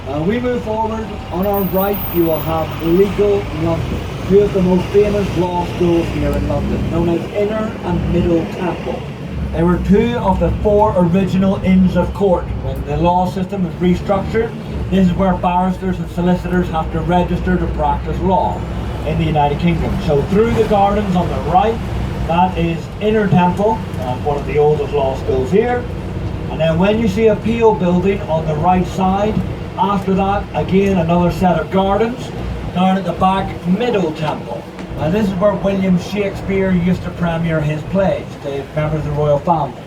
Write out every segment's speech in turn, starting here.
We move forward. On our right, you will have Legal London, two of the most famous law schools here in London, known as Inner and Middle Temple. They were two of the four original Inns of Court. When the law system was restructured, this is where barristers and solicitors have to register to practice law in the United Kingdom. So through the gardens on the right, that is Inner Temple, one of the oldest law schools here. And then when you see a Peel building on the right side, after that, again, another set of gardens. Down at the back, Middle Temple. Now this is where William Shakespeare used to premiere his plays to members of the royal family.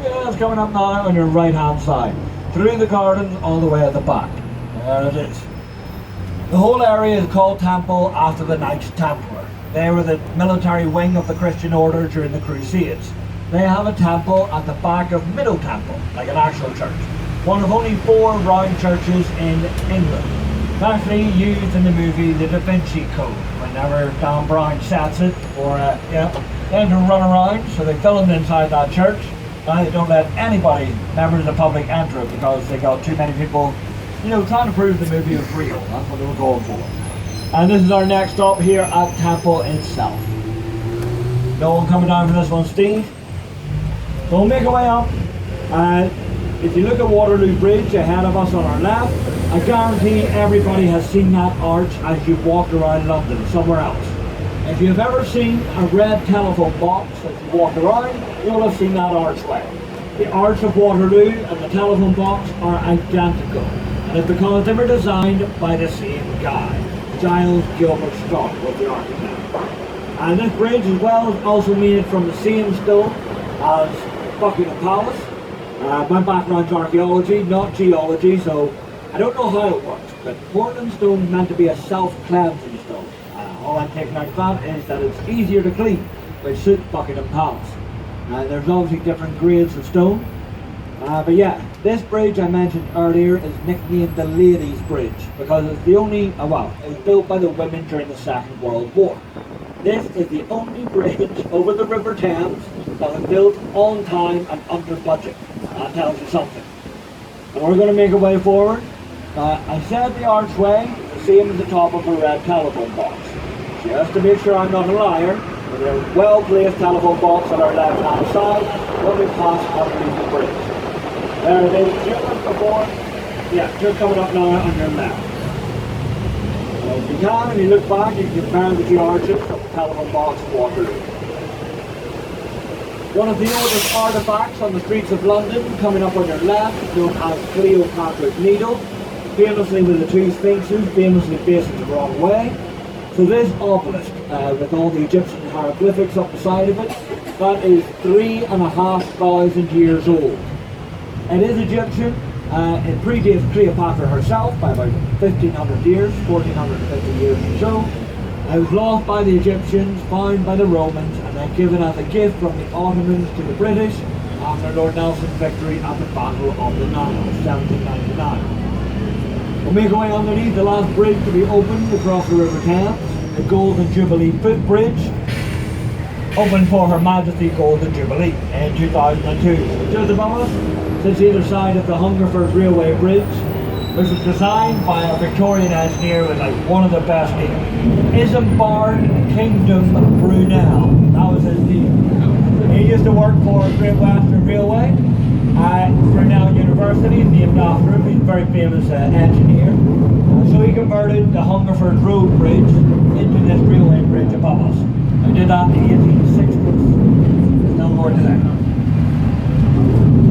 Yeah, it's coming up now on your right hand side. Through the gardens, all the way at the back. There it is. The whole area is called Temple after the Knights Templar. They were the military wing of the Christian order during the Crusades. They have a temple at the back of Middle Temple, like an actual church. One of only 4 round churches in England. It's actually used in the movie The Da Vinci Code. Whenever Dan Brown sets it for them to run around, so they filmed inside that church. Now they don't let anybody, members of the public, enter it because they got too many people, trying to prove the movie was real. That's what they were going for. And this is our next stop here at Temple itself. No one coming down for this one, Steve. We'll make our way up. If you look at Waterloo Bridge ahead of us on our left, I guarantee everybody has seen that arch as you've walked around London, somewhere else. If you've ever seen a red telephone box as you walk around, you'll have seen that archway. The arch of Waterloo and the telephone box are identical. And it's because they were designed by the same guy. Giles Gilbert Scott was the architect. And this bridge as well is also made from the same stone as Buckingham Palace. My background's archaeology, not geology, so I don't know how it works, but Portland stone is meant to be a self-cleansing stone. All I'm taking out of that is that it's easier to clean, which suits Buckingham Palace. There's obviously different grades of stone, but yeah, this bridge I mentioned earlier is nicknamed the Ladies' Bridge because it's the only, it was built by the women during the Second World War. This is the only bridge over the River Thames that was built on time and under budget. That tells you something. And we're going to make our way forward. I said the archway is the same as the top of a red telephone box. Just to make sure I'm not a liar, there's a well-placed telephone box on our left-hand side when we pass underneath the bridge. There it is, just before, just coming up now on your left. If you can, and you look back, you can compare the two arches of the telephone box of Waterloo. One of the oldest artefacts on the streets of London, coming up on your left, known as Cleopatra's Needle, famously with the two sphinxes, famously facing the wrong way. So this obelisk, with all the Egyptian hieroglyphics up the side of it, that is 3,500 years old. It is Egyptian. It predates Cleopatra herself by about 1,500 years, 1,450 years or so. It was lost by the Egyptians, found by the Romans, and then given as a gift from the Ottomans to the British after Lord Nelson's victory at the Battle of the Nile, 1799. We'll make our way underneath the last bridge to be opened across the River Thames, the Golden Jubilee Footbridge, opened for Her Majesty Golden Jubilee in 2002. Just above us sits either side of the Hungerford Railway Bridge, which was designed by a Victorian engineer with one of the best names. Isambard Kingdom Brunel. That was his name. He used to work for Great Western Railway at Brunel University, named after him. He's a very famous engineer. So he converted the Hungerford Road Bridge into this railway bridge above us. He did that in the 1860s. There's no more today.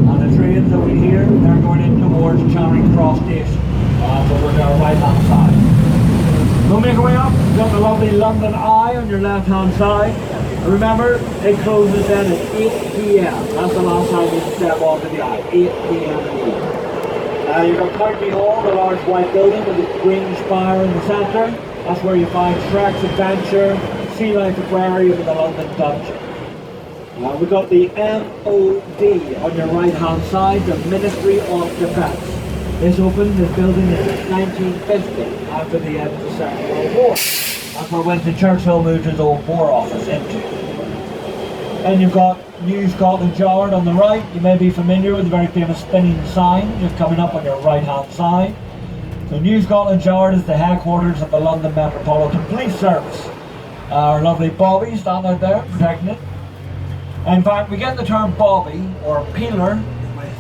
And the trains over here, they're going in towards Charing Cross Station. Over to our right hand side. We'll make our way up. You've got the lovely London Eye on your left hand side. Remember, it closes then at 8 p.m. That's the last time you can step onto the Eye. 8 p.m. in the evening. You've got County Hall, the large white building with the green spire in the centre. That's where you find Shrek's Adventure, Sea Life Aquarium and the London Dungeon. We've got the MOD on your right hand side, the Ministry of Defence. This opened, this building in 1950 after the end of the Second World War. That's where Winston Churchill moved his old War Office into. And you've got New Scotland Yard on the right. You may be familiar with the very famous spinning sign just coming up on your right hand side. So New Scotland Yard is the headquarters of the London Metropolitan Police Service. Our lovely Bobby standing out there protecting it. In fact, we get the term Bobby or peeler,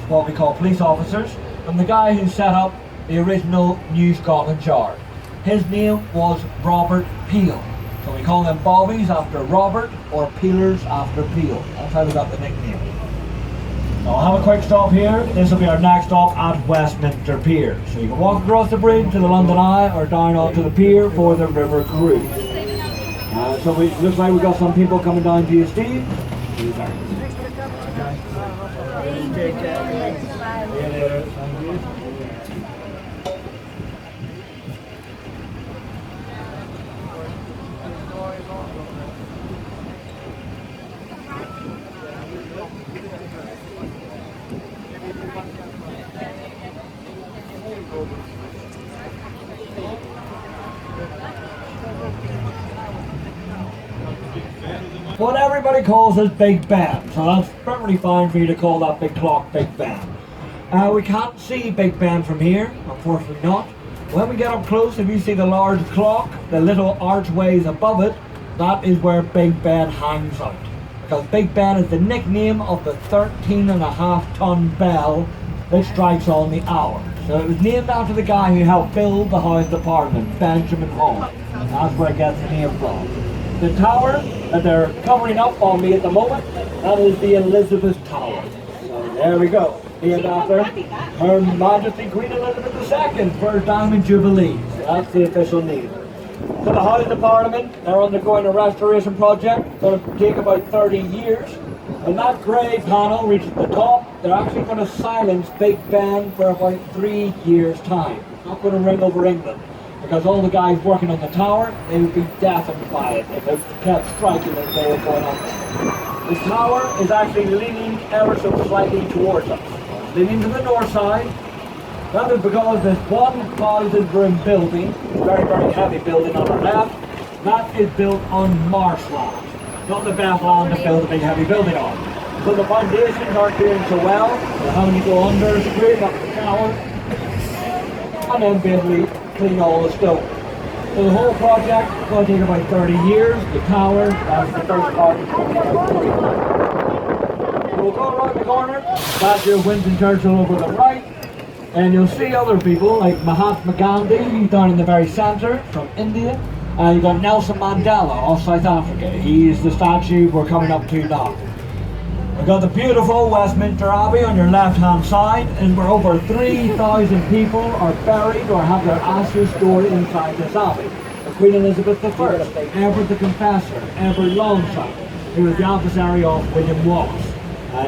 what we call police officers, from the guy who set up the original New Scotland Yard. His name was Robert Peel. So we call them Bobbies after Robert or Peelers after Peel. That's how we got the nickname. So I'll have a quick stop here. This will be our next stop at Westminster Pier. So you can walk across the bridge to the London Eye or down onto the pier for the river cruise. So it looks like we've got some people coming down to you, Steve. See you there. What everybody calls is Big Ben, so that's perfectly fine for you to call that big clock Big Ben. We can't see Big Ben from here, unfortunately not. When we get up close, if you see the large clock, the little archways above it, that is where Big Ben hangs out. Because Big Ben is the nickname of the 13.5-ton bell that strikes on the hour. So it was named after the guy who helped build the House of Parliament, Benjamin Hall. That's where it gets the name from. The tower that they're covering up on me at the moment, that is the Elizabeth Tower. So there we go. Named after Her Majesty Queen Elizabeth II for her Diamond Jubilee. So that's the official name. So the House of Parliament, they're undergoing a restoration project. It's going to take about 30 years. When that grey panel reaches the top, they're actually going to silence Big Ben for about 3 years' time. It's not going to ring over England, because all the guys working on the tower, they would be deafened by it if it kept striking as they were going up there. The tower is actually leaning ever so slightly towards us. It's leaning to the north side. That is because this 1,000-room building, very, very heavy building on our left, that is built on marshland. Not the best land to build a big heavy building on. So the foundations aren't doing so well. They're having to go under, scrape up the tower, and then basically clean all the stone. So the whole project is going to take about 30 years. The tower, that's the first part. So we'll go around the corner, statue of Winston Churchill over the right, and you'll see other people like Mahatma Gandhi, he's down in the very centre, from India. You've got Nelson Mandela of South Africa. He's the statue we're coming up to now. We've got the beautiful Westminster Abbey on your left-hand side, and where over 3,000 people are buried or have their ashes stored inside this abbey. Queen Elizabeth I, Edward the Confessor, Edward Longchamp, who was the adversary of William Wallace.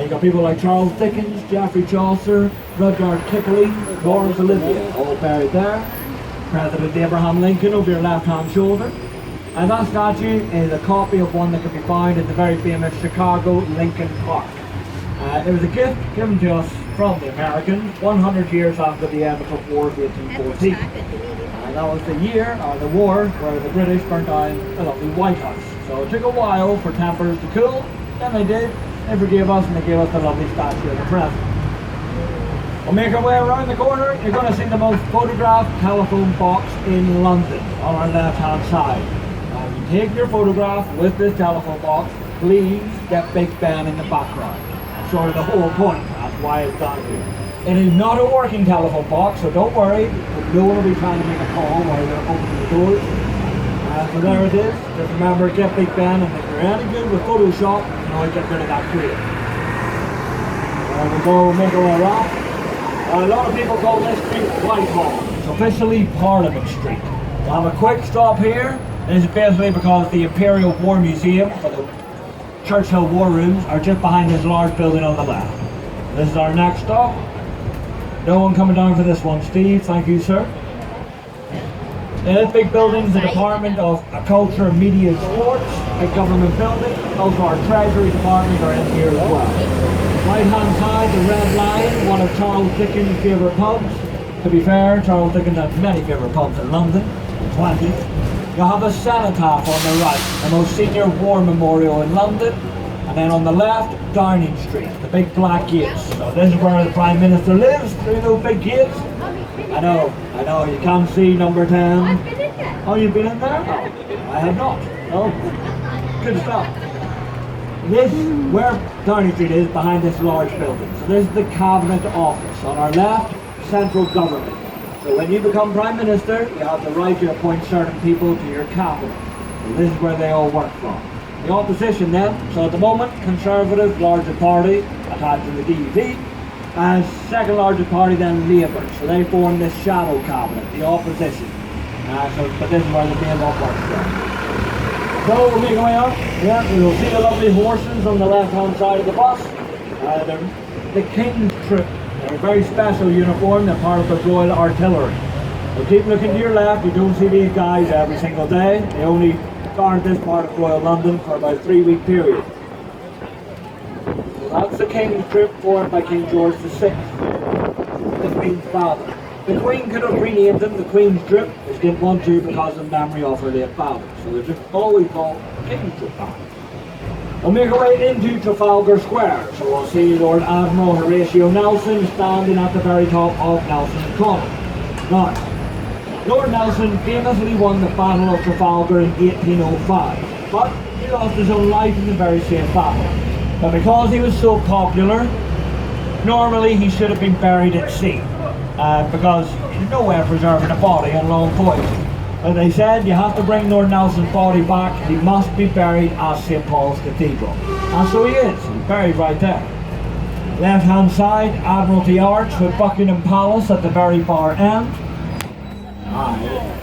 You've got people like Charles Dickens, Geoffrey Chaucer, Rudyard Kipling, Laurence Olivier, all buried there. President Abraham Lincoln over your left-hand shoulder. And that statue is a copy of one that can be found in the very famous Chicago Lincoln Park. It was a gift given to us from the Americans 100 years after the end of the War of 1814. And that was the year, or the war, where the British burnt down the lovely White House. So it took a while for tempers to cool, then they did. They forgave us and they gave us the lovely statue of the President. We'll make our way around the corner. You're going to see the most photographed telephone box in London on our left-hand side. You take your photograph with this telephone box. Please get Big Ben in the background. That's sort of the whole point. That's why it's done here. It is not a working telephone box, so don't worry. No one will be trying to make a call while they're opening the doors. So there it is. Just remember, get Big Ben, and if you're any good with Photoshop, you can always get rid of that cream. We'll go make our way around. A lot of people call this street Whitehall. It's officially Parliament Street. We'll have a quick stop here. This is basically because the Imperial War Museum for the Churchill War Rooms are just behind this large building on the left. This is our next stop. No one coming down for this one, Steve. Thank you, sir. This big building is the Department of Culture, Media and Sports, a government building. Also our Treasury Department are in here as well. Right hand side, the Red Lion, one of Charles Dickens' favourite pubs. To be fair, Charles Dickens had many favourite pubs in London, 20. You'll have the Cenotaph on the right, the most senior war memorial in London. And then on the left, Downing Street, the big black gates. So this is where the Prime Minister lives, through those big gates. I know, you can't see number 10. I've been in there. Oh, you've been in there? No, I have not. Oh, good stuff. This, where Downing Street is, behind this large building. So this is the Cabinet Office. On our left, central government. So when you become Prime Minister, you have the right to appoint certain people to your cabinet. So this is where they all work from. The opposition then, so at the moment, Conservative, largest party, attached to the DUP, and second largest party then Labour. So they form this shadow cabinet, the opposition. But this is where the main lot works from. So we'll make our way up. Yeah, we'll see the lovely horses on the left-hand side of the bus. They're the King's Troop. They're a very special uniform. They're part of the Royal Artillery. So keep looking to your left. You don't see these guys every single day. They only guard this part of Royal London for about a 3-week period. So that's the King's Troop formed by King George VI, the Queen's father. The Queen could have renamed them the Queen's Troop, but she didn't want to because of memory of her late father. So they're just always called King's Troop. We'll make our way into Trafalgar Square. So we'll see Lord Admiral Horatio Nelson standing at the very top of Nelson's Column. Now, Lord Nelson famously won the Battle of Trafalgar in 1805, but he lost his own life in the very same battle. But because he was so popular, normally he should have been buried at sea. Because there's no way of preserving a body on long voyages. But they said you have to bring Lord Nelson's body back. He must be buried at St. Paul's Cathedral. And so he is. He's buried right there. Left hand side, Admiralty Arch with Buckingham Palace at the very far end.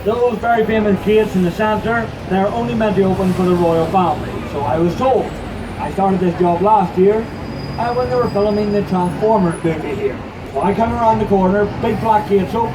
Those very famous gates in the centre, they're only meant to open for the royal family. So I was told. I started this job last year when they were filming the Transformers movie here. So I come around the corner, big black gates open.